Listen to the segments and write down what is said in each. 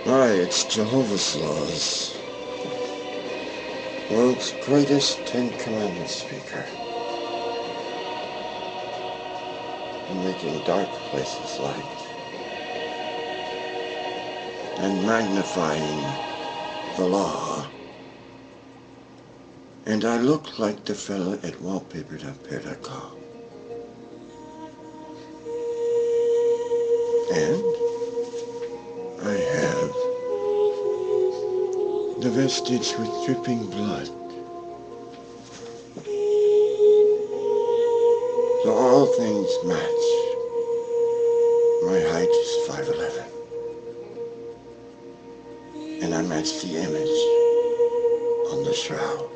Hi, it's Jehovah's Laws, world's greatest Ten Commandments speaker. Making dark places light and magnifying the law. And I look like the fella at wallpaper.com. And I have the vestige with dripping blood. So all things match. My height is 5'11". And I match the image on the shroud.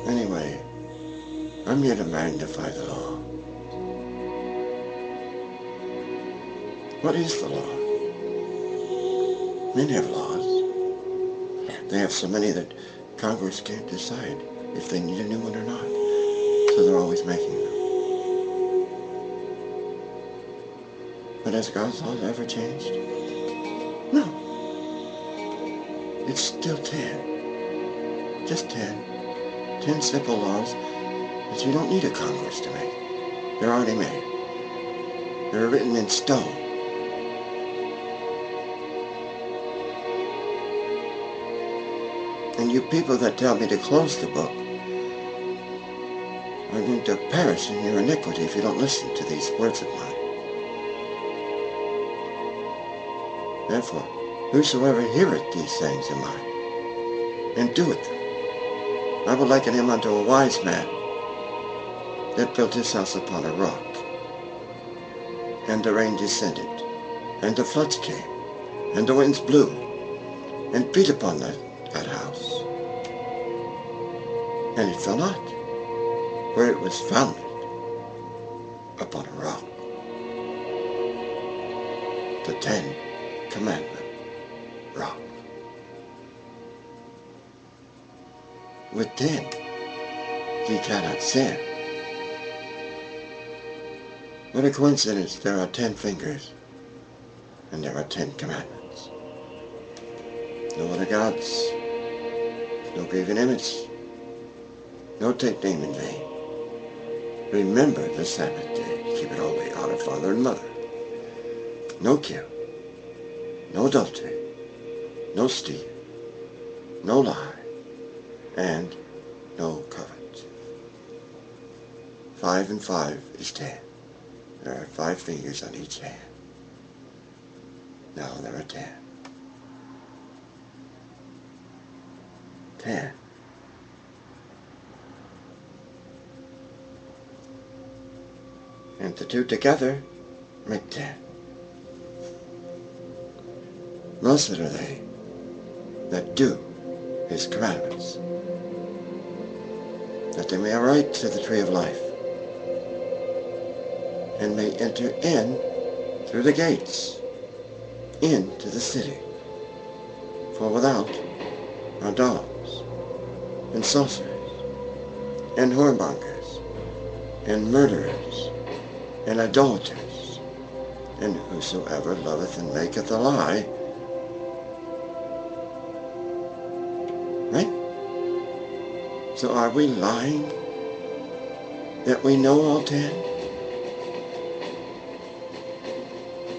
Anyway, I'm here to magnify the law. What is the law? Men have laws. They have so many that Congress can't decide if they need a new one or not. So they're always making them. But has God's laws ever changed? No. It's still 10. Just 10. 10 simple laws that you don't need a Congress to make. They're already made. They're written in stone. And you people that tell me to close the book are going to perish in your iniquity if you don't listen to these words of mine. Therefore, whosoever heareth these sayings of mine, and doeth them, I will liken him unto a wise man that built his house upon a rock. And the rain descended, and the floods came, and the winds blew, and beat upon that house. And it fell not, for it was founded upon a rock. The 10 Commandment rock. With 10, ye cannot sin. What a coincidence, there are 10 fingers, and there are 10 commandments. No other gods, no graven image, no take name in vain. Remember the Sabbath day, keep it holy, honor father and mother. No kill, no adultery, no steal, no lie, and no covet. 5 and 5 is 10. There are 5 fingers on each hand. Now there are 10. 10. And the 2 together make 10. Blessed are they that do his commandments, that they may have right to the tree of life, and may enter in through the gates into the city. For without are dogs, and sorcerers, and whoremongers, and murderers, and idolaters, and whosoever loveth and maketh a lie. Right? So are we lying that we know all 10?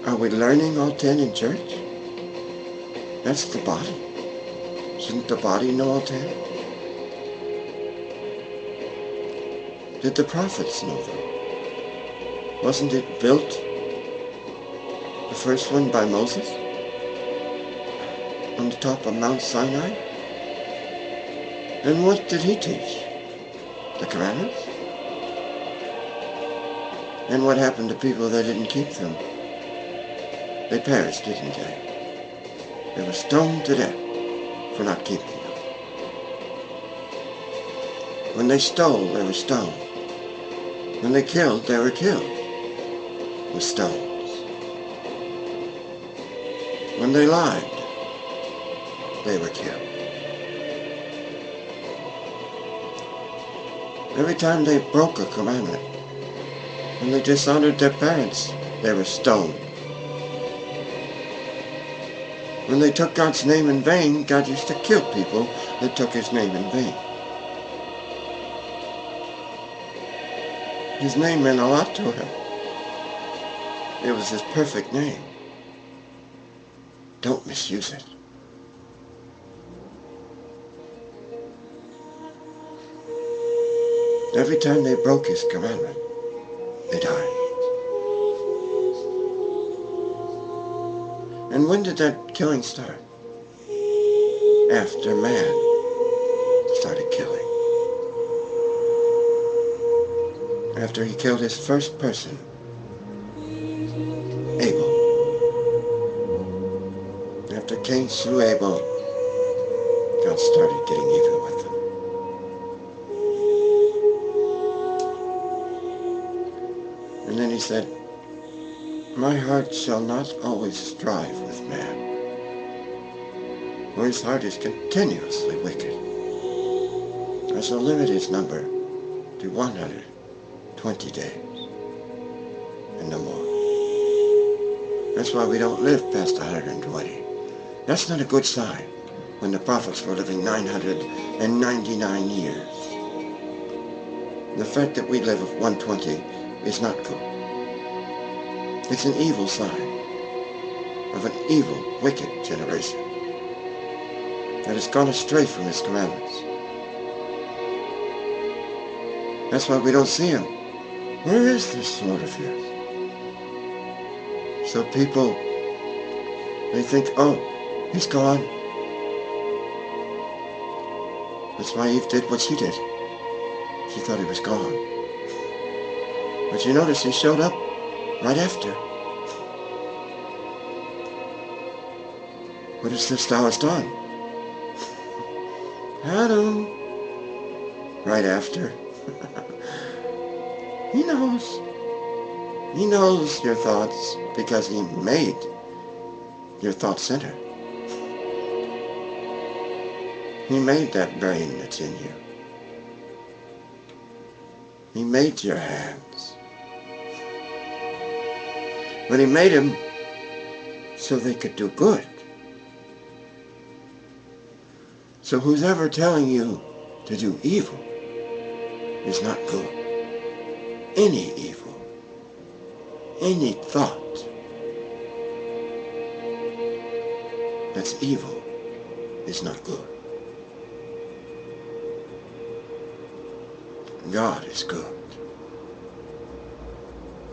Are we learning all 10 in church? That's the body. Shouldn't the body know all 10? Did the prophets know them? Wasn't it built, the first one by Moses, on the top of Mount Sinai? And what did he teach? The commandments? And what happened to people that didn't keep them? They perished, didn't they? They were stoned to death for not keeping them. When they stole, they were stoned. When they killed, they were killed with stones. When they lied, they were killed. Every time they broke a commandment, when they dishonored their parents, they were stoned. When they took God's name in vain, God used to kill people that took his name in vain. His name meant a lot to him. It was his perfect name. Don't misuse it. Every time they broke his commandment, they died. And when did that killing start? After man started killing. After he killed his first person, Abel. After Cain slew Abel, God started getting even with them. And then he said, my heart shall not always strive with man, for his heart is continuously wicked. I shall limit his number to 120 days, and no more. That's why we don't live past 120. That's not a good sign when the prophets were living 999 years. The fact that we live at 120 is not good. It's an evil sign of an evil, wicked generation that has gone astray from his commandments. That's why we don't see him. Where is this Lord of yours? So people, they think, oh, he's gone. That's why Eve did what she did. She thought he was gone. But you notice he showed up right after. What is this thou hast done? Adam. Right after. He knows. He knows your thoughts because he made your thought center. He made that brain that's in you. He made your hands. But he made them so they could do good. So who's ever telling you to do evil is not good. Any evil, any thought that's evil is not good. God is good.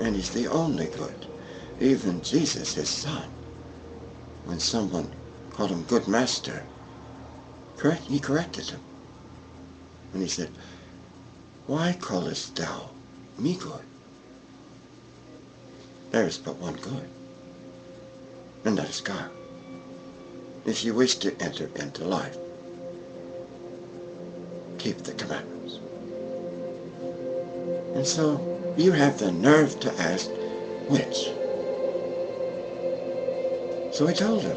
And he's the only good. Even Jesus, his son, when someone called him good master, he corrected him. And he said, why callest thou me good? There is but one good, and that is God. If you wish to enter into life, keep the commandments. And so you have the nerve to ask, which? So he told him,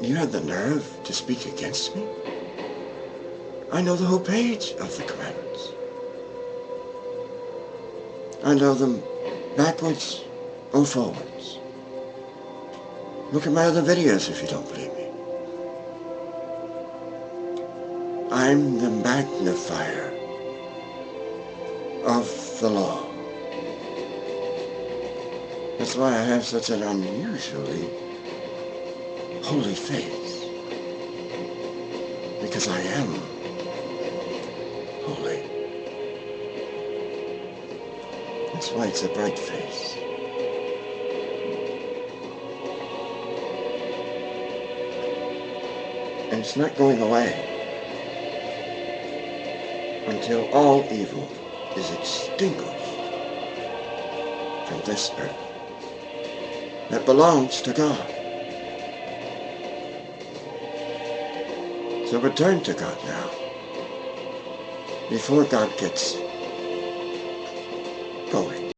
you have the nerve to speak against me? I know the whole page of the commandments. I know them backwards or forwards. Look at my other videos if you don't believe me. I'm the magnifier of the law. That's why I have such an unusually holy face. Because I am holy. That's why it's a bright face. And it's not going away until all evil is extinguished from this earth that belongs to God. So return to God now, before God gets